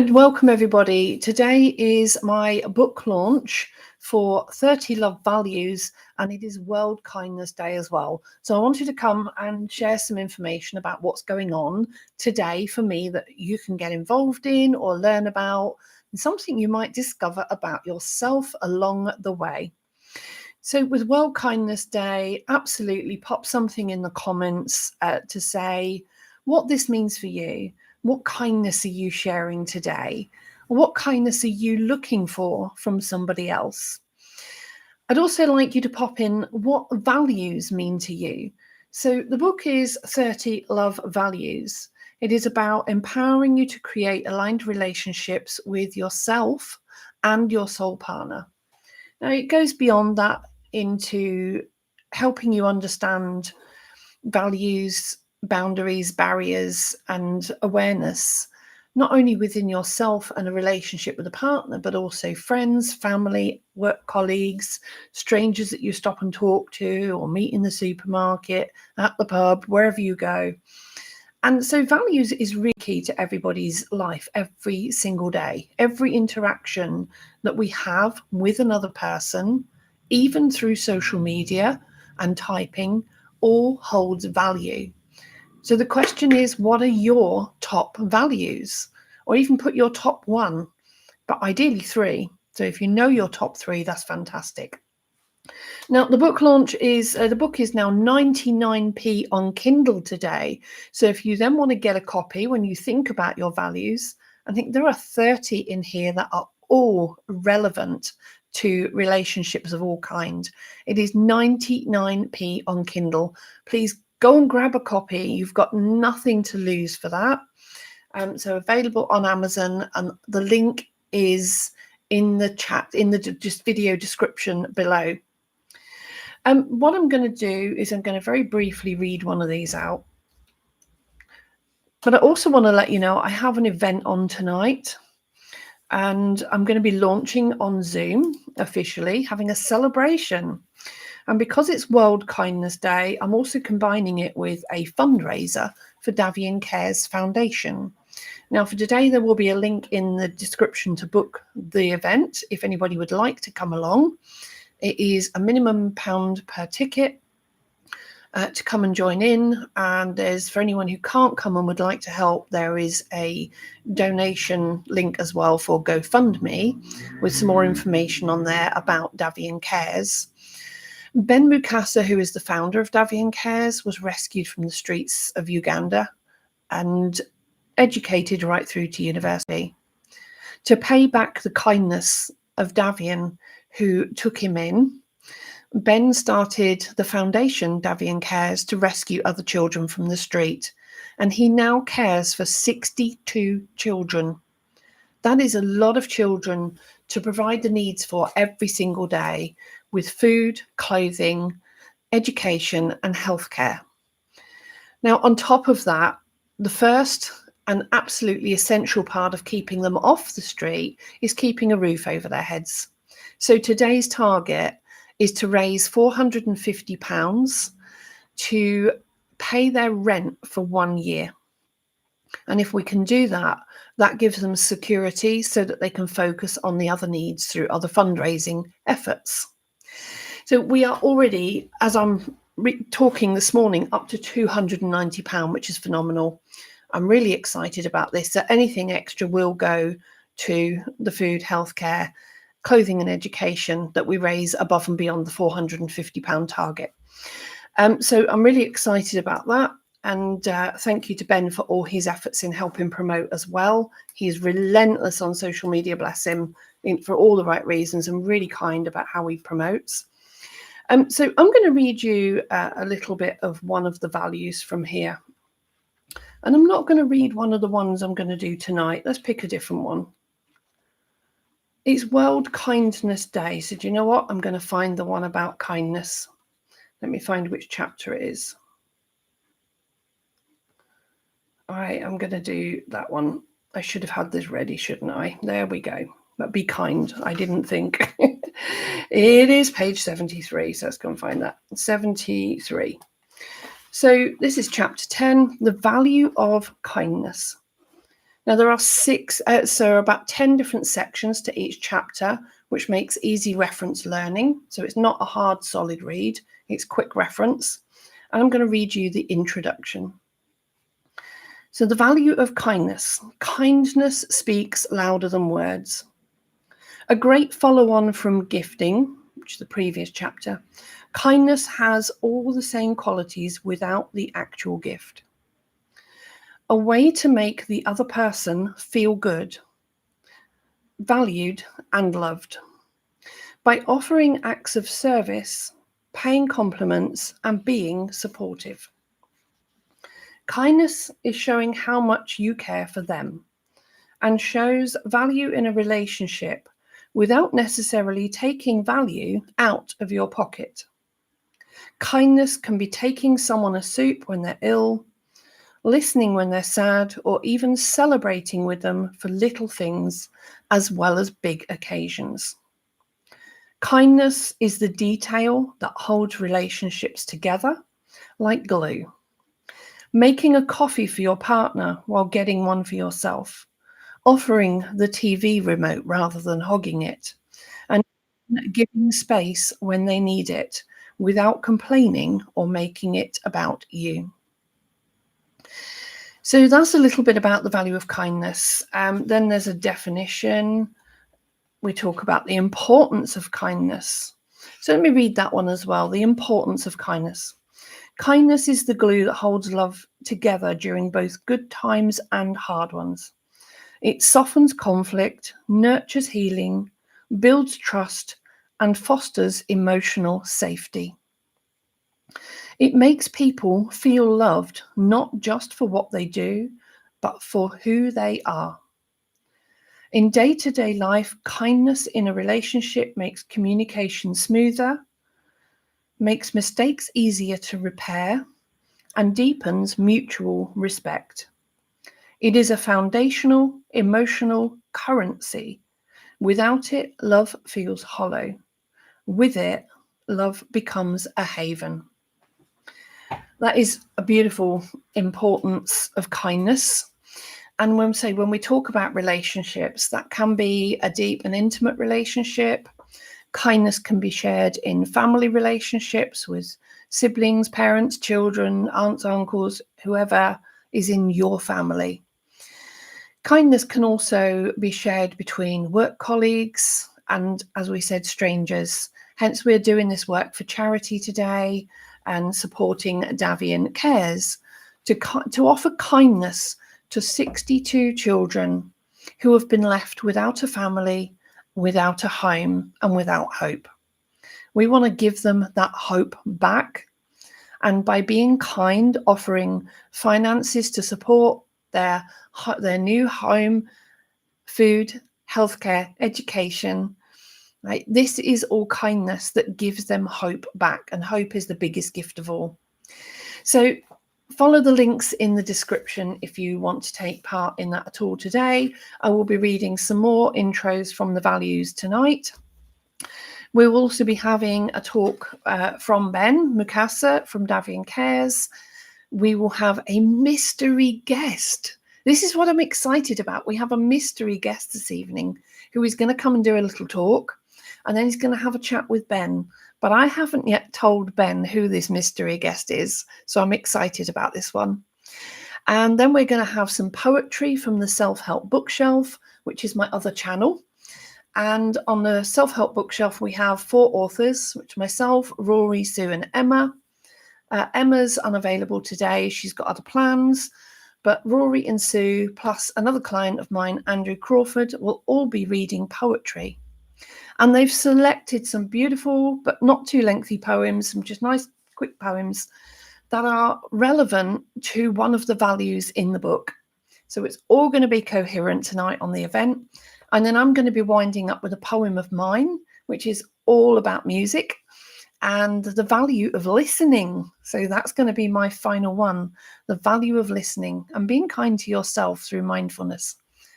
And welcome everybody. Today is my book launch for 30 Love Values, and it is World Kindness Day as well. So I wanted to come and share some information about what's going on today for me that you can get involved in or learn about, and something you might discover about yourself along the way. So with World Kindness Day, absolutely pop something in the comments to say what this means for you. What kindness are you sharing today? What kindness are you looking for from somebody else? I'd also like you to pop in what values mean to you. So the book is 30 Love Values. It is about empowering you to create aligned relationships with yourself and your soul partner. Now, it goes beyond that into helping you understand values, boundaries, barriers, and awareness, not only within yourself and a relationship with a partner, but also friends, family, work colleagues, strangers that you stop and talk to or meet in the supermarket, at the pub, wherever you go. And so values is really key to everybody's life every single day. Every interaction that we have with another person, even through social media and typing, all holds value. So the question is, what are your top values? Or even put your top one, but ideally three. So if you know your top three, that's fantastic. Now, the book launch is, the book is now 99p on Kindle today. So if you then want to get a copy when you think about your values, I think there are 30 in here that are all relevant to relationships of all kind. It is 99p on Kindle. Please go and grab a copy. You've got nothing to lose for that. So available on Amazon, and the link is in the chat, in the just video description below. What I'm going to do is I'm going to very briefly read one of these out. But I also want to let you know I have an event on tonight, and I'm going to be launching on Zoom officially, having a celebration. And because it's World Kindness Day, I'm also combining it with a fundraiser for Davian Cares Foundation. Now, for today, there will be a link in the description to book the event if anybody would like to come along. It is a minimum £1 per ticket to come and join in. And there's, for anyone who can't come and would like to help, there is a donation link as well for GoFundMe with some more information on there about Davian Cares. Ben Mukasa, who is the founder of Davian Cares, was rescued from the streets of Uganda and educated right through to university. To pay back the kindness of Davian, who took him in, Ben started the foundation Davian Cares to rescue other children from the street, and he now cares for 62 children. That is a lot of children to provide the needs for every single day, with food, clothing, education, and healthcare. Now, on top of that, the first and absolutely essential part of keeping them off the street is keeping a roof over their heads. So today's target is to raise £450 to pay their rent for 1 year. And if we can do that, that gives them security so that they can focus on the other needs through other fundraising efforts. So we are already, as I'm talking this morning, up to £290, which is phenomenal. I'm really excited about this. So anything extra will go to the food, healthcare, clothing and education that we raise above and beyond the £450 target. So I'm really excited about that. And thank you to Ben for all his efforts in helping promote as well. He's relentless on social media, bless him, for all the right reasons, and really kind about how he promotes. So I'm going to read you a little bit of one of the values from here. And I'm not going to read one of the ones I'm going to do tonight. Let's pick a different one. It's World Kindness Day. So do you know what? I'm going to find the one about kindness. Let me find which chapter it is. All right, I'm going to do that one. I should have had this ready, shouldn't I? There we go. But be kind. I didn't think. It is page 73. So let's go and find that. 73. So this is chapter 10, the value of kindness. Now, there are about 10 different sections to each chapter, which makes easy reference learning. So it's not a hard, solid read, it's quick reference. And I'm going to read you the introduction. So, the value of kindness. Kindness speaks louder than words. A great follow-on from gifting, which is the previous chapter. Kindness has all the same qualities without the actual gift. A way to make the other person feel good, valued, and loved. By offering acts of service, paying compliments, and being supportive. Kindness is showing how much you care for them and shows value in a relationship without necessarily taking value out of your pocket. Kindness can be taking someone a soup when they're ill, listening when they're sad, or even celebrating with them for little things as well as big occasions. Kindness is the detail that holds relationships together like glue. Making a coffee for your partner while getting one for yourself. Offering the TV remote rather than hogging it. And giving space when they need it without complaining or making it about you. So that's a little bit about the value of kindness. Then there's a definition. We talk about the importance of kindness. So let me read that one as well. The importance of kindness. Kindness is the glue that holds love together during both good times and hard ones. It softens conflict, nurtures healing, builds trust, and fosters emotional safety. It makes people feel loved, not just for what they do, but for who they are. In day-to-day life, kindness in a relationship makes communication smoother, makes mistakes easier to repair, and deepens mutual respect. It is a foundational emotional currency. Without it, love feels hollow. With it, love becomes a haven. That is a beautiful importance of kindness. And when we talk about relationships, that can be a deep and intimate relationship. Kindness can be shared in family relationships with siblings, parents, children, aunts, uncles, whoever is in your family. Kindness can also be shared between work colleagues and, as we said, strangers. Hence, we're doing this work for charity today and supporting Davian Cares to offer kindness to 62 children who have been left without a family, without a home, and without hope. We want to give them that hope back. And by being kind, offering finances to support their new home, food, healthcare, education, right? This is all kindness that gives them hope back. And hope is the biggest gift of all. So follow the links in the description if you want to take part in that at all today. I will be reading some more intros from the values tonight. We'll also be having a talk from Ben Mukasa from Davian Cares. We will have a mystery guest. This is what I'm excited about. We have a mystery guest this evening who is going to come and do a little talk, and then he's going to have a chat with Ben. But I haven't yet told Ben who this mystery guest is, so I'm excited about this one. And then we're going to have some poetry from the Self-Help Bookshelf, which is my other channel. And on the Self-Help Bookshelf, we have 4 authors, which are myself, Rory, Sue, and Emma. Emma's unavailable today. She's got other plans. But Rory and Sue, plus another client of mine, Andrew Crawford, will all be reading poetry. And they've selected some beautiful, but not too lengthy poems, some just nice, quick poems that are relevant to one of the values in the book. So it's all going to be coherent tonight on the event. And then I'm going to be winding up with a poem of mine, which is all about music and the value of listening. So that's going to be my final one, the value of listening and being kind to yourself through mindfulness.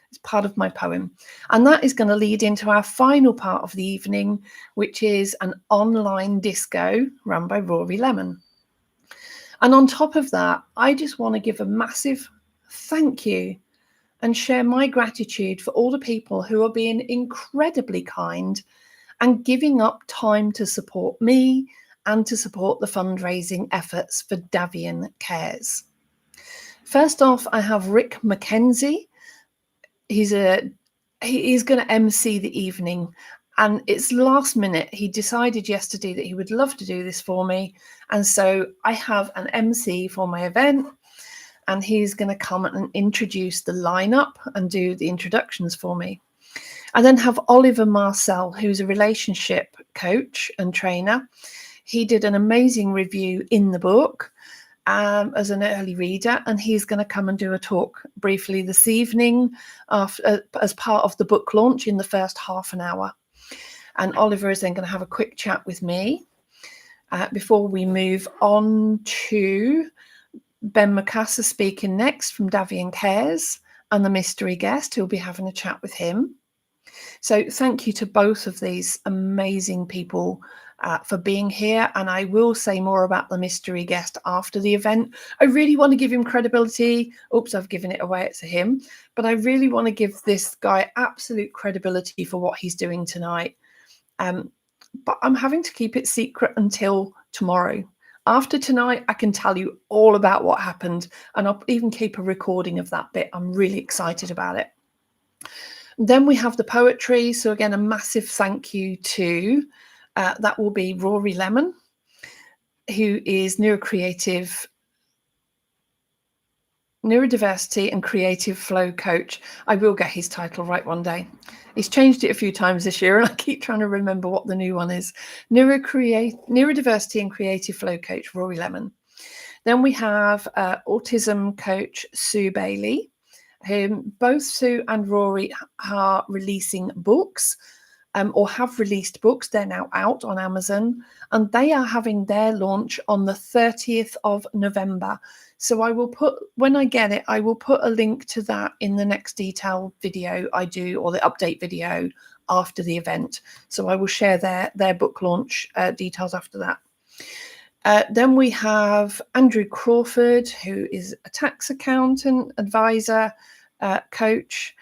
It's part of my poem. And that is going to lead into our final part of the evening, which is an online disco run by Rory Lemon. And on top of that, I just want to give a massive thank you and share my gratitude for all the people who are being incredibly kind and giving up time to support me and to support the fundraising efforts for Davian Cares. First off, I have Rick Mackenzie. He's going to MC the evening, and it's last minute. He decided yesterday that he would love to do this for me, and so I have an MC for my event, and he's going to come and introduce the lineup and do the introductions for me. I then have Oliver Marcel, who's a relationship coach and trainer. He did an amazing review in the book as an early reader, and he's going to come and do a talk briefly this evening as part of the book launch in the first half an hour. And Oliver is then going to have a quick chat with me before we move on to Ben Macassa speaking next from Davian Cares and the mystery guest who'll be having a chat with him. So thank you to both of these amazing people for being here. And I will say more about the mystery guest after the event. I really want to give him credibility. Oops, I've given it away. It's a him. But I really want to give this guy absolute credibility for what he's doing tonight. But I'm having to keep it secret until tomorrow. After tonight, I can tell you all about what happened, and I'll even keep a recording of that bit. I'm really excited about it. Then we have the poetry. So again, a massive thank you to, that will be Rory Lemon, who is neurodiversity and creative flow coach. I will get his title right one day. He's changed it a few times this year, and I keep trying to remember what the new one is. Neurodiversity and creative flow coach, Rory Lemon. Then we have autism coach, Sue Bailey. Both Sue and Rory are releasing books or have released books. They're now out on Amazon, and they are having their launch on the 30th of November. So I will put, when I get it, I will put a link to that in the next detailed video I do, or the update video after the event. So I will share their book launch details after that. Then we have Andrew Crawford, who is a tax accountant, advisor, coach,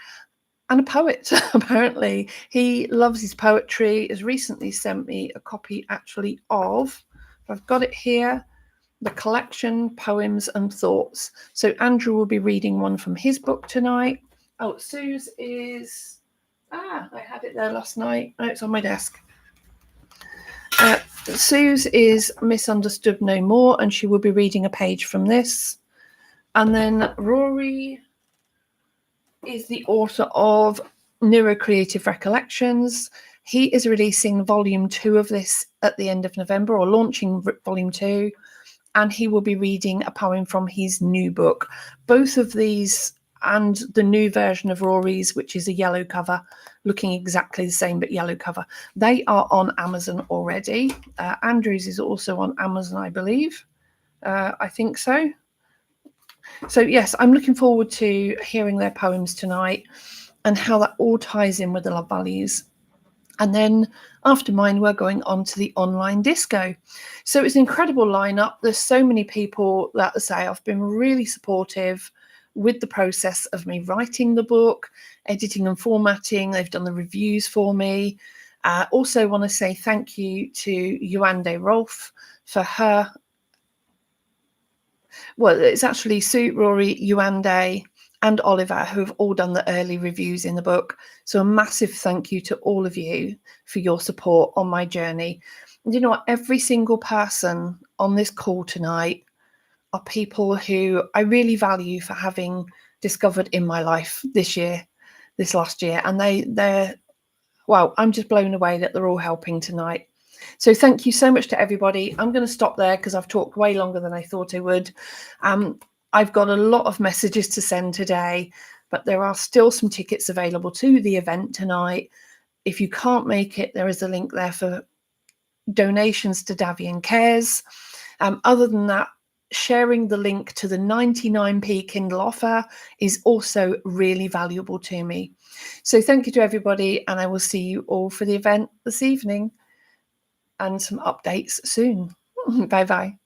and a poet. Apparently, he loves his poetry. Has recently sent me a copy, actually, of, I've got it here, the collection Poems and Thoughts. So Andrew will be reading one from his book tonight. Oh, Sue's is, I had it there last night. Oh, it's on my desk. Sue's is Misunderstood No More, and she will be reading a page from this. And then Rory is the author of Neurocreative Recollections. He is releasing volume 2 of this at the end of November, or launching volume 2, and he will be reading a poem from his new book. Both of these and the new version of Rory's, which is a yellow cover, looking exactly the same but yellow cover, they are on Amazon already. Andrew's is also on Amazon, I believe. I think so. So yes, I'm looking forward to hearing their poems tonight and how that all ties in with the love values. And then after mine, we're going on to the online disco. So it's an incredible lineup. There's so many people that say I've been really supportive with the process of me writing the book, editing and formatting. They've done the reviews for me. Also want to say thank you to Yuande Rolfe for her. Well, it's actually Sue, Rory, Yuande, and Oliver who have all done the early reviews in the book. So a massive thank you to all of you for your support on my journey. And you know what? Every single person on this call tonight are people who I really value for having discovered in my life this last year. And they're, well, I'm just blown away that they're all helping tonight. So thank you so much to everybody. I'm going to stop there because I've talked way longer than I thought I would. I've got a lot of messages to send today, but there are still some tickets available to the event tonight. If you can't make it, there is a link there for donations to Davian Cares. Other than that, sharing the link to the 99p Kindle offer is also really valuable to me. So thank you to everybody, and I will see you all for the event this evening and some updates soon. Bye-bye.